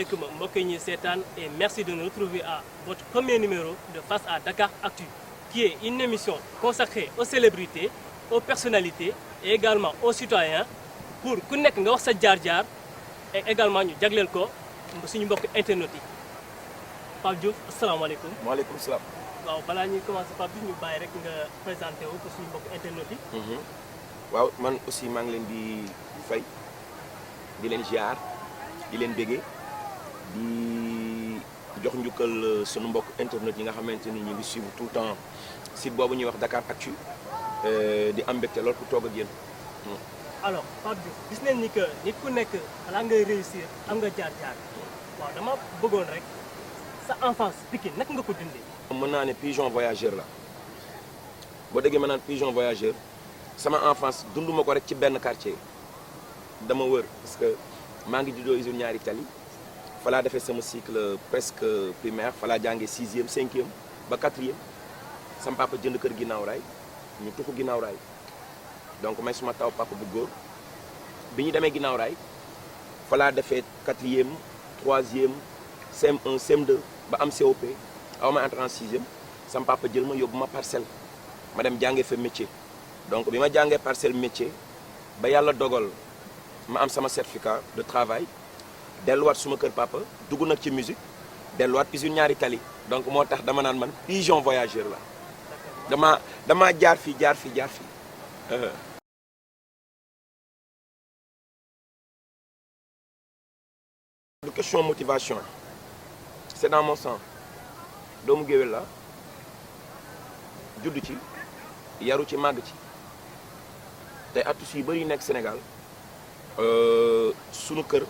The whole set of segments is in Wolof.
asalaamaaleykum mbokk yi ñuy seetaan et merci de nous retrouver à votre premier numéro de Face à Dakar Actu, qui est une émission consacrée aux célébrités, aux personnalités et également aux citoyens pour ku nekk nga wax sa jaar-jaar et également ñu jagleel ko suñu mbokk internet yi. Pape Diouf asalaamaaleykum. maaleykum salaam. waaw balaa ñuy commencer Pape Diouf ñu bàyyi rek nga présenté wu pour suñu mbokk internet yi. waaw man aussi maa ngi leen di fay di leen ziar di leen béggee di jox njukkal sunu mbokk internet yi nga xamante ni ñu ngi suivre tout le temps site boobu ñuy wax Dakar Actu di am mbégte lool pour toog ak yéen. alors Pape Diouf gis nañ ni que nit ku nekk balaa ngay réussir am nga jaar-jaar waaw dama bëggoon rek sa enfance Pikine naka nga ko dundee. mën naa ne pigeon voyageur la boo déggee ma naan pigeon voyageur sama enfance dunduma ko rek ci benn quartier dama wër parce que maa ngi juddoo usine ñaari tali fa laa defee sama cycle presque primaire fa laa jàngee 6e 5e ba 4e sama papa jënd kër ginnaaw raay ñu tuxu ginnaaw raay donc may suma taw papa bu góor bi ñu demee ginnaaw raay fa laa defee 4e 3e CM1 CM2 ba am COP aw ma entré en 6e sama papa jël ma yóbbu ma parcelle ma dem jàngee fa métier donc bi ma jàngee parcelle métier ba yàlla dogal ma am sama certificat de travail delluwaat suma kër papa dugg nag ci musique delluwaat usine ñaari tali donc moo tax dama naan man pigeon voyageur la dama jaar fii jaar fii jaar fii. du question motivation c'est dans mon sang doomu géwél la judd ci yaru ci màgg ci te artistes yu bëri yu nekk Sénégal sunu kër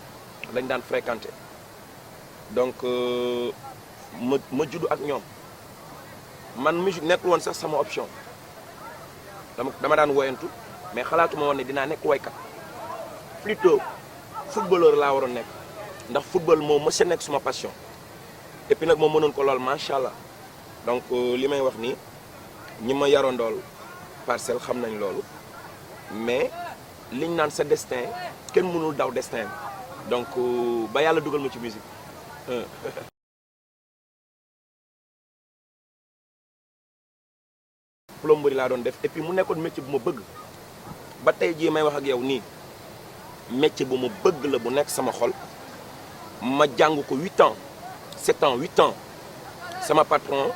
lañ daan fréquenter donc ma judd ak ñoom man musique nekkul woon sax sama option dama daan woyantu mais xalaatuma woon ne dinaa nekk woykat plutôt footballeur laa waroon nekk ndax football moo mës a nekk suma passion et puis nag moo mënoon ko lool macha allah donc li may wax nii ñi ma yarondool parcelle xam nañ loolu mais liñ naan sa destin kenn mënul daw destin donc ba yàlla dugal ma ci musique. plomberie laa doon def et puis mu nekkoon métier bu ma bëgg ba tey jii may wax ak yow nii métier bu ma bëgg la bu nekk sama xol ma jàng ko 8 ans 7 ans 8 ans sama patron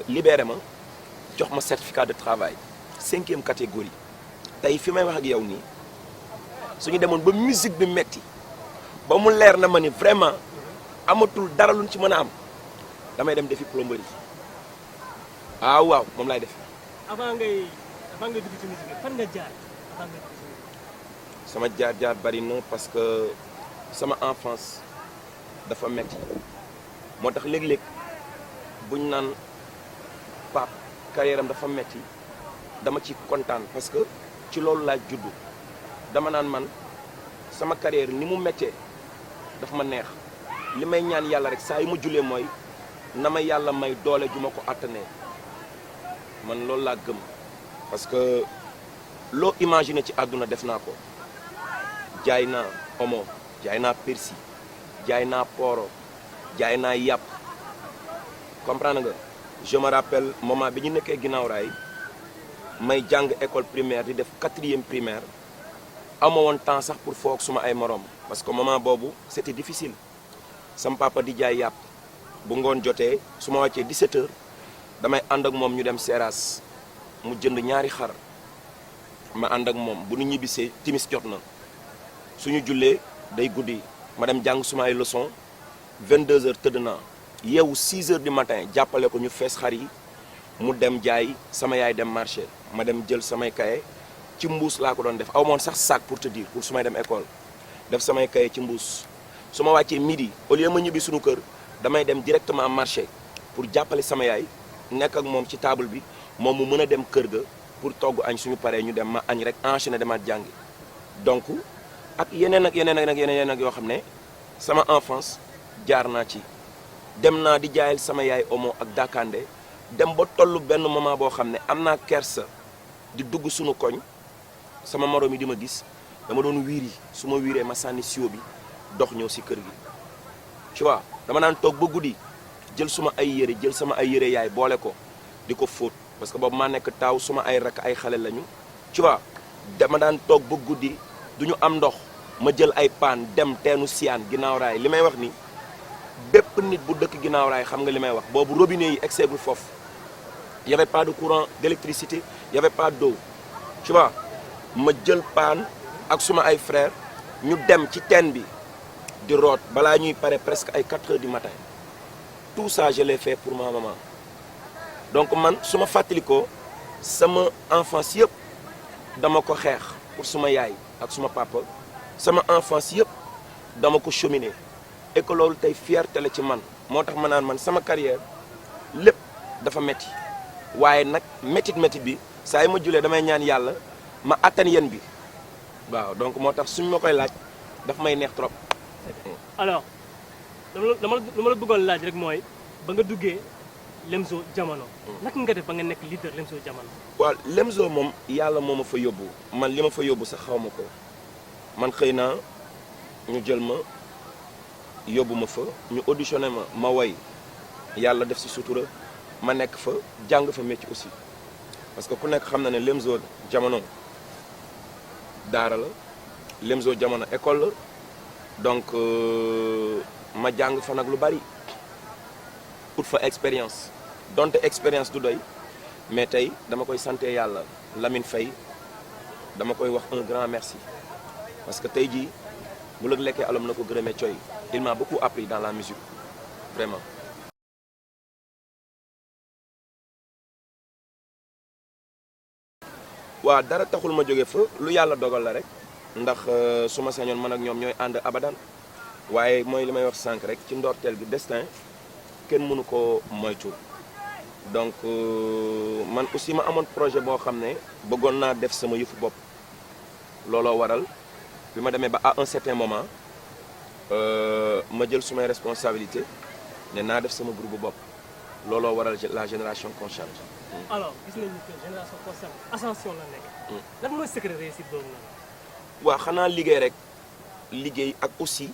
libéré ma jox ma certificat de travail 5e catégorie tey fi may wax ak yow nii suñu demoon ba musique bi metti ba mu leer na ma ni vraiment amatul dara luñ ci mën a am damay dem defi plomberie waaw moom laay def. avant ngay dugg ci musique bi fan nga jaar avant nga dugg ci musique. sama jaar bari na parce que sama enfance dafa metti moo tax léeg-léeg buñ naan Pape carrière am dafa metti dama ci kontaan parce que ci loolu laa juddu dama naan man sama carrière ni mu méttee daf ma neex li may ñaan yàlla rek saa yu ma julee mooy na ma yàlla may doole ju ma ko attanee man loolu laa gëm parce que loo imaginer ci àdduna def naa ko jaay naa omo jaay naa persil jaay naa poro jaay naa yàpp comprendre nga je me rappelle moment bi ñu nekkee ginnaaw raay may jàng école primaire di def 4e primaire amoo woon temps sax pour foog suma ay morom parce que moment boobu c'était difficile sam papa di jaay yàpp bu ngoon jotee su ma wàccee 17h damay ànd ak moom ñu dem Seras mu jënd ñaari xar ma ànd ak moom bu nu ñibbisee timis jot na suñu jullee day guddi ma dem jàng suma ay leçon 22h tëdd naa yeewu 6h du matin jàppale ko ñu fees xar yi mu dem jaay sama yaay dem marché ma dem jël samay kaye ci mbuus laa ko doon def aw moon sax sac pour te dire pour su may dem école def samay kaye ci mbuus su ma wàccee midi au lieu ma ñibbi suñu kër damay dem directement marché pour jàppale sama yaay nekk ak moom ci table bi moom mu mën a dem kër ga pour togg añ suñu paree ñu dem ma añ rek enchaîner demaat jàngi donc ak yeneen ak yeneen ak yoo xam ne sama enfance jaar naa ci dem naa di jaayal sama yaay omo ak dakande dem ba tollu benn moment boo xam ne am naa kersa di dugg suñu koñ sama moroom yi di ma gis dama doon wiiri su ma wiiree ma sànni siwo bi dox ñëw si kër gi tu vois dama naan toog ba guddi jël suma ay yére jël sama ay yére yaay boole ko di ko fóot parce que boobu maa nekk taaw suma ay rakk ay xale lañu tu vois dama daan toog ba guddi du ñu am ndox ma jël ay paan dem teenu siyaan ginnaaw raay li may wax ni bépp nit bu dëkk ginnaaw raay xam nga li may wax boobu robinet yi egseegul foofu y avait pas de courant d'électricité y avait pas d'eau tu vois ma jël paan ak suma ay frères ñu dem ci teen bi di root balaa ñuy pare presque ay 4 heures du matin tout ça je l'ai fait pour ma maman donc man su ma fàttalikoo sama enfance yëpp dama ko xeex pour suma yaay ak suma papa sama enfance yëpp dama ko cheminer et que loolu tey fierté la ci man moo tax ma naan man sama carrière lépp dafa metti waaye nag métit bi saa yi ma julee damay ñaan yàlla ma attan yéen bi waaw donc moo tax suñ ma koy laaj dafa may neex trop. alors dama la bëggoon laaj rek mooy ba nga duggee Lemzo Jamono. naka nga def ba nga nekk leader Lemzo Jamono. waaw Lemzo moom yàlla moo ma fa yóbbu man li ma fa yóbbu sax xaw ma ko man xëy naa ñu jël ma yóbbu ma fa ñu auditionné ma woy yàlla def si sutura ma nekk fa jàng fa métier aussi parce que ku nekk xam na ne Lemzo Jamono daara la Lemzo Jamono école la donc ma jàng fa nag lu bari pour fa expérience donte expérience du doy mais tey dama koy sante yàlla Lamine Faye dama koy wax un grand merci parce que tey jii bu la lekkee alom na ko gërëmee coy il m'a beaucoup appris dans la musique vraiment. waaw dara taxul ma jóge fa lu yàlla dogal la rek ndax su ma sañoon man ak ñoom ñooy ànd abadan waaye mooy li may wax sànq rek ci ndorteel gi destin kenn mënu ko moytu donc man aussi ma amoon projet boo xam ne bëggoon naa def sama yëfu bopp looloo waral bi ma demee ba à un certain moment ma jël sumay responsabilité ne naa def sama groupe bopp looloo waral la génération consciente. alors gis nañu que génération consciente ascension la nekk. lan mooy secret réussite boobu nag. waaw xanaa liggéey rek liggéey ak aussi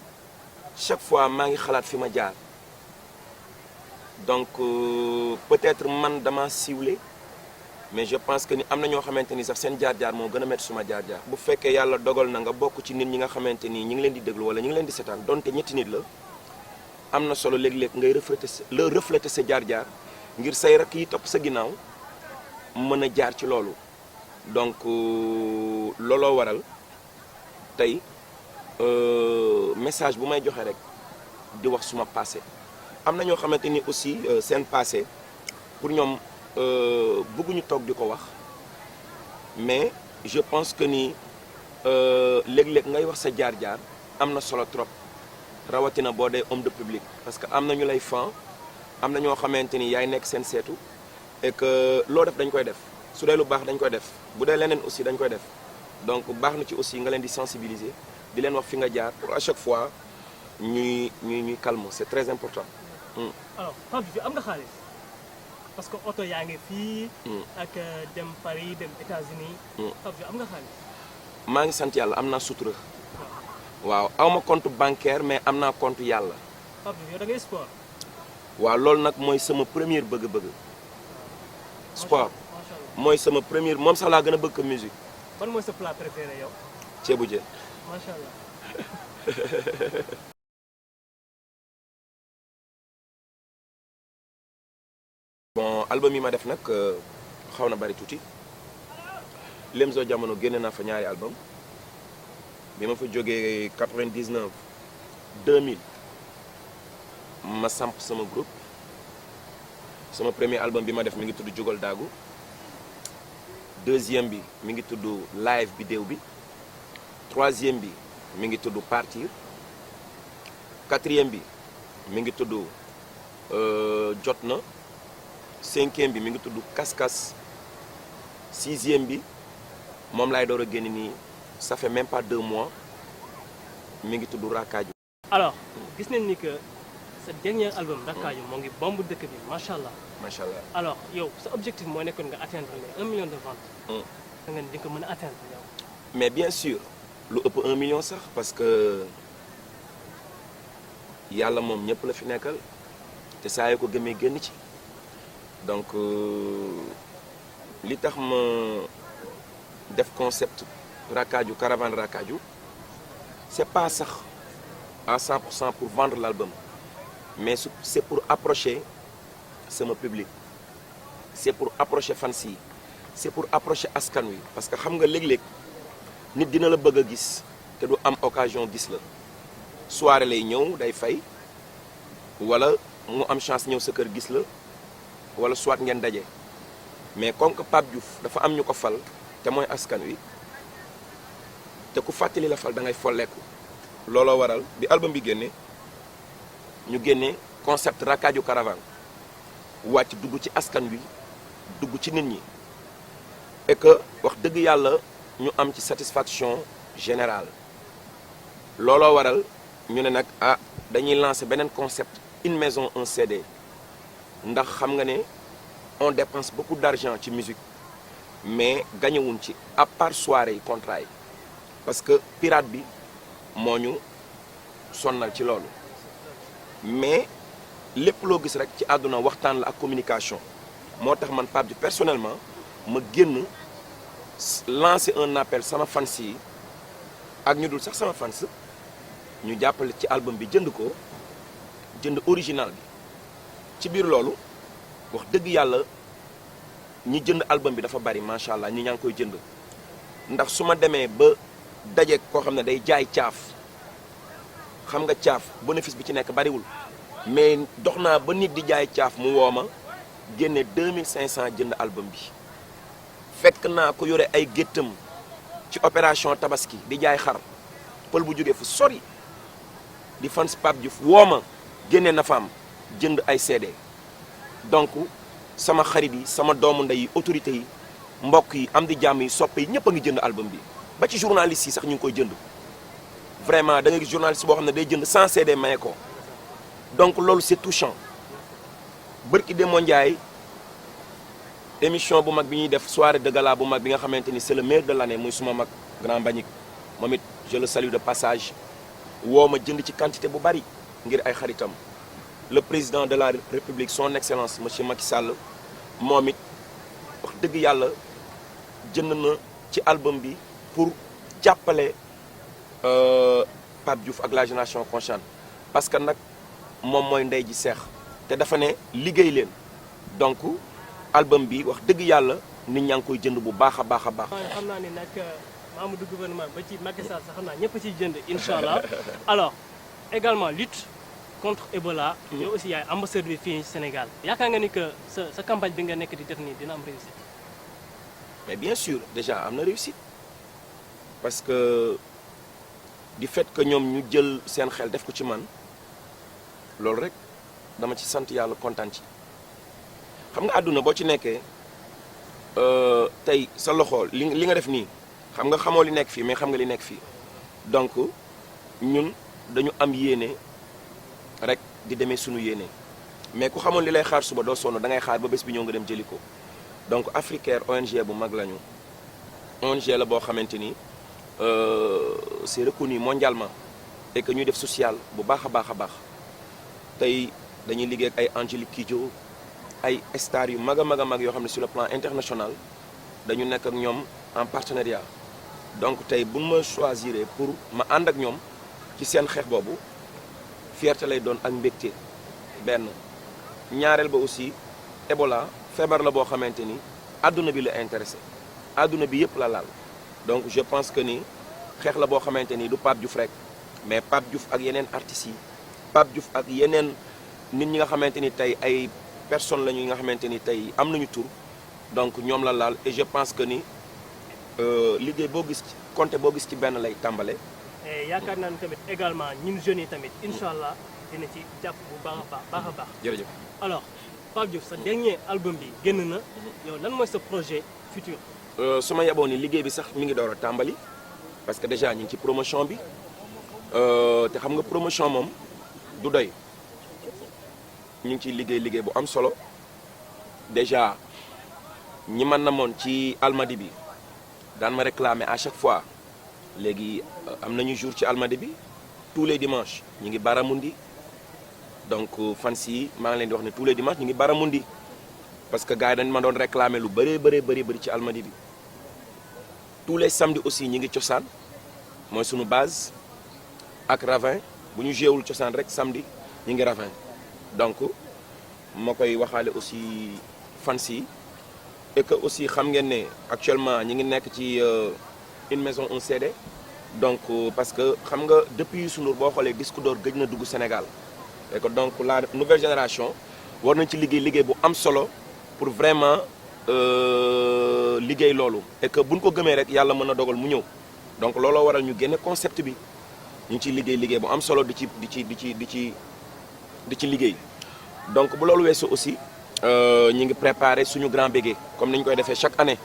chaque fois maa ngi xalaat fi ma jaar donc peut-être man dama siiwle mais je pense que ni am na ñoo xamante ni sax seen jaar-jaar moo gën a métti suma jaar-jaar. bu fekkee yàlla dogal na nga bokk ci nit ñi nga xamante ni ñi ngi leen di déglu wala ñi ngi leen di seetaan donte ñetti nit la am na solo léeg-léeg ngay refléter sa jaar-jaar ngir say rakk yi topp sa ginnaaw mën a jaar ci loolu donc looloo waral tey message bu may joxe rek di wax suma passé am na ñoo xamante ni aussi seen passé pour ñoom bëgguñu toog di ko wax mais je pense que ni léeg-léeg ngay wax sa jaar-jaar am na solo trop rawatina boo dee homme de public parce que am na ñu lay fan am na ñoo xamante ni yaay nekk seen seetu et que loo def dañ koy def su dee lu baax dañ koy def bu dee leneen aussi dañ koy def donc baax na ci aussi nga leen di sensibiliser di leen wax fi nga jaar pour à chaque fois ñuy calme c'est très important. alors Pape Diouf am nga xaalis parce que oto yaa ngi fii. ak dem Paris dem États-Unis. Pape Diouf am nga xaalis. maa ngi sant yàlla am naa sutura. waaw awma compte bancaire mais am naa compte yàlla. Pape Diouf yow da ngay sport. waaw loolu nag mooy sama première bëgg-bëgg. sport mooy sama première moom sax laa gën a bëgg musique. ban mooy sa plat préféré yow. ceebu jën. macha allah. bon album yi ma def nag xaw na bari tuuti Lemzo Jamono génne naa fa ñaari album bi ma fa jógee 99 2000 ma samp sama groupe sama premier album bi ma def mi ngi tudd Jugal Daagu deuxième bi mi ngi tudd live vidéo bi troisième bi mi ngi tudd Partir quatrième bi mi ngi tudd Jot na cinquième bi mi ngi tudd Kas-Kas sixième bi moom laay door a génn nii ça fait même pas 2 mois mi ngi tudd Rakkaaju. alors gis nañ ni que sa dernier album Rakkaaju moo ngi bomb dëkk bi macha allah. macha allah alors yow sa objectif mooy nekkoon nga atteindre les 1 million de ventes. da nga di ko mën a atteindre yow. mais bien sûr lu ëpp 1 million sax parce que yàlla moom ñëpp la fi nekkal te saa yoo ko gëmee génn ci donc li tax ma def concept Rakaju caravane Rakaju c'est pas sax à 100% pour vendre l'album mais c'est pour approcher sama public c'est pour approcher fans yi c'est pour approcher askan wi parce que xam nga léeg-léeg nit dina la bëgg a gis te du am occasion gis la soirée lay ñëw day fay wala mu am chance ñëw sa kër gis la wala soit ngeen daje mais comme que Pape Diouf dafa am ñu ko fal te mooy askan wi te ku fàttali la fal da ngay folleeku looloo waral bi album bi génne ñu génne concept Rakaju caravane wàcc dugg ci askan wi dugg ci nit ñi et que wax dëgg yàlla ñu am ci satisfaction générale looloo waral ñu ne nag ah dañuy lancer beneen concept une maison un CD ndax xam nga ne on dépense beaucoup d'argent ci musique mais gañewuñ ci à part soirée yi contrat yi parce que pirate bi moo ñu sonnal ci loolu mais lépp loo gis rek ci àdduna waxtaan la ak communication moo tax man Pape Diouf personnellement ma génn lancer un appel sama fans yi ak ñu dul sax sama fans ñu jàppale ci album bi jënd ko jënd original bi ci biir loolu wax dëgg yàlla ñi jënd album bi dafa bari macha allah ñi ñaa ngi koy jënd ndax su ma demee ba daje koo xam ne day jaay caaf xam nga caaf bénéfice bi ci nekk bariwul mais dox naa ba nit di jaay caaf mu woo ma génne 2500 jënd album bi fekk naa ko yore ay géttam ci opération tabaski di jaay xar pël bu jógee fu sori di fans Pape Diouf woo ma génne na fa am jënd ay CD donc sama xarit yi sama doomu ndey yi autorités yi mbokk yi am di jàmm yi soppe yi ñëpp a ngi jënd album bi ba ci journalistes yi sax ñu ngi koy jënd vraiment da nga gis journaliste boo xam ne day jënd 100 CD maye ko donc loolu c'est touchant bërki Demba Ndiaye émission bu mag bi ñuy def soirée de gala bu mag bi nga xamante ni c'est le meilleur de l'année muy suma mag grand Mbagnick moom it je le salue de passage woo ma jënd ci quantité bu bari ngir ay xaritam le président de la république son excellence monsieur Macky Sall moom it wax dëgg yàlla jënd na ci album bi pour jàppale Pape Diouf ak la génération consciente parce que nag moom mooy ndey ji seex te dafa ne liggéey leen donc album bi wax dëgg yàlla nit ñaa ngi koy jënd bu baax a baax a baax. xam naa ni nag membre du gouvernement ba ci Macky Sall sax xam naa ñëpp ciy jënd incha allah alors également lutte contre Ebola. yow aussi yaay ambassadeur bi fii Sénégal yaakaar nga ni que sa campagne bi nga nekk di def nii dina am réussite. mais bien sûr déjà am na réussite parce que du fait que ñoom ñu jël seen xel def ko ci man loolu rek dama ci sant yàlla kontaan ci xam nga àdduna boo ci nekkee tey sa loxo li nga def nii xam nga xamoo li nekk fii mais xam nga li nekk fii donc ñun dañu am yéene rek di demee sunu yéene mais ku xamoon li lay xaar suba doo sonn da ngay xaar ba bés bi ñëw nga dem jëli ko donc Africaire ONG bu mag lañu ONG la boo xamante ni c'est reconnu mondialement et que ñuy def social bu baax a baax a baax tey dañuy liggéey ak ay Angélique Kidjo ay stars yu mag a mag a mag yoo xam ne sur le plan international dañu nekk ak ñoom en partenariat donc tey bu ma choisir pour ma ànd ak ñoom ci seen xeex boobu fierté lay doon ak mbégte benn ñaareel ba aussi Ebola feebar la boo xamante ni àdduna bi la intéressé àdduna bi yëpp la laal donc je pense que ni xeex la boo xamante ni du Pape Diouf rek mais Pape Diouf ak yeneen artistes yi Pape Diouf ak yeneen nit ñi nga xamante ni tey ay personnes la ñu nga xamante ni tey am nañu tur donc ñoom la laal et je pense que ni liggéey boo gis compté boo gis ci benn lay tàmbale. yaakaar naa ne tamit également ñun jeunes yi tamit incha allah dina ci jàpp bu baax a baax. jërëjëf. alors Pape Diouf sa dernier album bi génn na yow lan mooy sa projet futur. su ma yeboon ni liggéey bi sax mi ngi door a tàmbali parce que déjà ñu ngi ci promotion bi te xam nga promotion moom du doy ñu ngi ciy liggéey bu am solo déjà ñi man na moon ci Almadi bi daan ma réclamer à chaque fois léegi am nañu jour ci Almadi bi tous les dimanches ñu ngi Baramundi donc fans yi maa ngi leen di wax ne tous les dimanches ñu ngi Baramundi parce que gars yi dañ ma doon réclamer lu bëri ci Almadies bi tous les samedis aussi ñi ngi cosaan mooy sunu base ak Ravin bu ñu jéewul cosaan rek samedi ñi ngi Ravin donc ma koy waxaale aussi fans yi et que aussi xam ngeen ne actuellement ñi ngi nekk ci une maison un CD donc parce que xam nga depuis Youssou Ndour boo xoolee disque d'or gëj na dugg Sénégal et que donc la nouvelle génération war nañ ci liggéey bu am solo pour vraiment liggéey loolu et que buñ ko gëmee rek yàlla mën na dogal mu ñëw donc looloo waral ñu génne concept bi ñu ngi ciy liggéey bu am solo di ci liggéey donc bu loolu weesoo aussi ñu ngi préparé suñu grand bégué comme ni ñu koy defee chaque année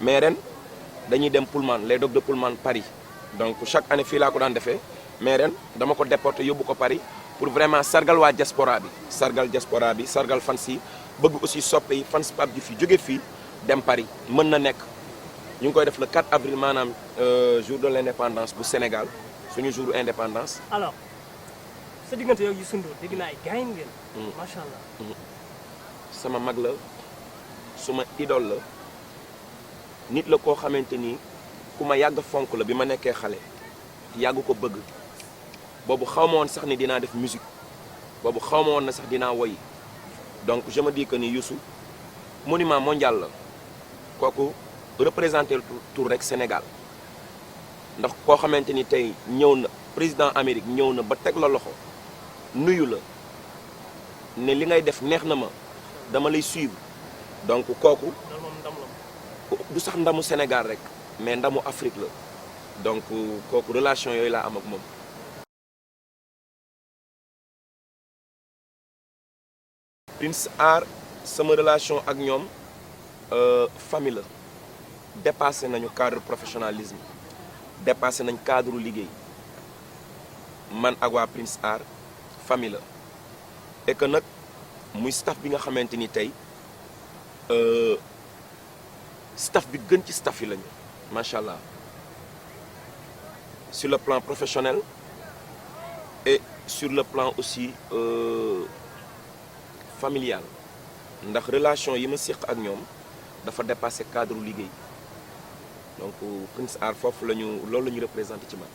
mais ren dañuy dem Pullman les dogs de Pullman Paris donc chaque année fii laa ko daan defee mais ren dama ko déporté yóbbu ko Paris pour vraiment sargal waa diaspora bi sargal fans yi bëgg aussi soppe yi fans Pape Diouf yi jóge fii dem Paris mën na nekk ñu ngi koy def le 4 avril maanaam jour de l'indépendance bu Sénégal suñu jour indépendance. alors sa diggante yow Youssou Ndour dégg naa ay gaañ ngeen. macha allah. sama mag la suma idole la nit la koo xamante ni ku ma yàgg fonk la bi ma nekkee xale yàgg ko bëgg boobu xaw ma woon sax ni dinaa def musique boobu xaw ma woon na sax dinaa woy donc je me dis que ni Youssou monument mondial la kooku représenté tour rek Sénégal ndax koo xamante ni tey ñëw na président Amérique ñëw na ba teg la loxo nuyu la ne li ngay def neex na ma dama lay suivre donc kooku du sax ndamu Sénégal rek mais ndamu Afrique la donc kooku relation yooyu laa am ak moom. Prince Art sama relation ak ñoom famille la dépassé nañu cadre professionnalisme dépassé nañ cadre liggéey man ak waa Prince Art famille la et que nag muy staff bi nga xamante ni tey staff bi gën ci staff yi lañu macha allah sur le plan professionnel et sur le plan aussi familial ndax relation yi ma séq ak ñoom dafa dépassé cadre liggéey donc Prince Art foofu loolu la ñu représenté ci man.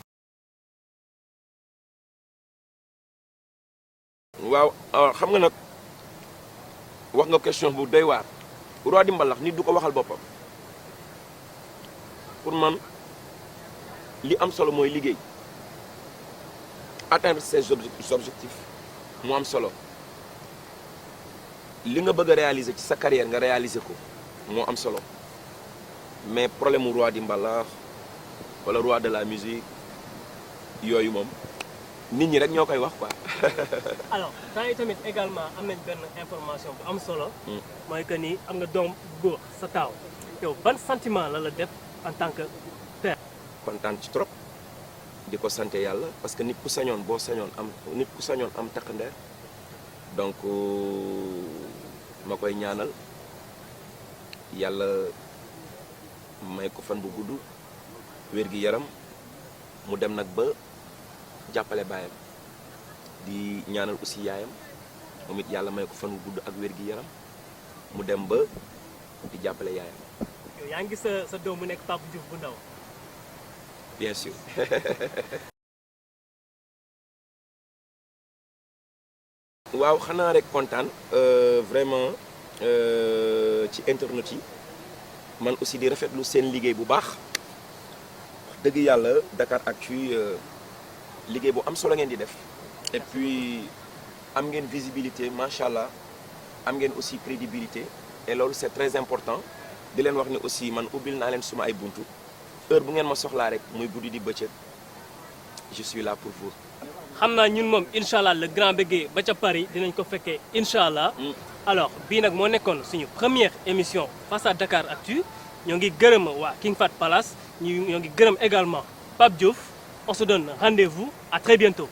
waaw xam nga nag wax nga question bu doy waar roi di mbalax nit du ko waxal boppam pour man li am solo mooy liggéey atteindre ses objectifs mu am solo li nga bëgg a réaliser ci sa carrière nga réaliser ko moo am solo mais problème mu roi di mbalax wala roi de la musique yooyu moom nit ñi rek ñoo koy wax quoi. alors temps yi tamit également am nañ benn information bu am solo. mooy que ni am nga doom góor sa taaw yow ban sentiment la def en tant que père. kontaan ci trop di ko sant yàlla parce que nit ku sañoon boo sañoon am takk ndeer donc ma koy ñaanal yàlla may ko fan bu gudd wér gi yaram mu dem nag ba jàppale baayam di ñaanal aussi yaayam moom it yàlla may ko fan bu gudd ak wér gi yaram mu dem ba di jàppale yaayam. yow yaa ngi gis sa doom mu nekk Pape Diouf bu ndaw. bien sûr. waaw xanaa rek kontaan vraiment ci internet yi man aussi di rafetlu seen liggéey bu baax wax dëgg yàlla Dakaractu liggéey bu am solo ngeen di def et puis am ngeen visibilité macha allah am ngeen aussi crédibilité et loolu c'est très important di leen wax ne aussi man ubbil naa leen suma ay buntu heure bu ngeen ma soxlaa rek muy guddi di bëccëg je suis là pour vous. xam naa ñun moom incha allah le grand bégué ba ca Paris dinañ ko fekkee incha allah. alors bii nag moo nekkoon suñu première émission face à Dakaractu ñoo ngi gërëm waa King Fahd Palace ñoo ngi gërëm également Pape Diouf on se donne rendez-vous à très bientôt.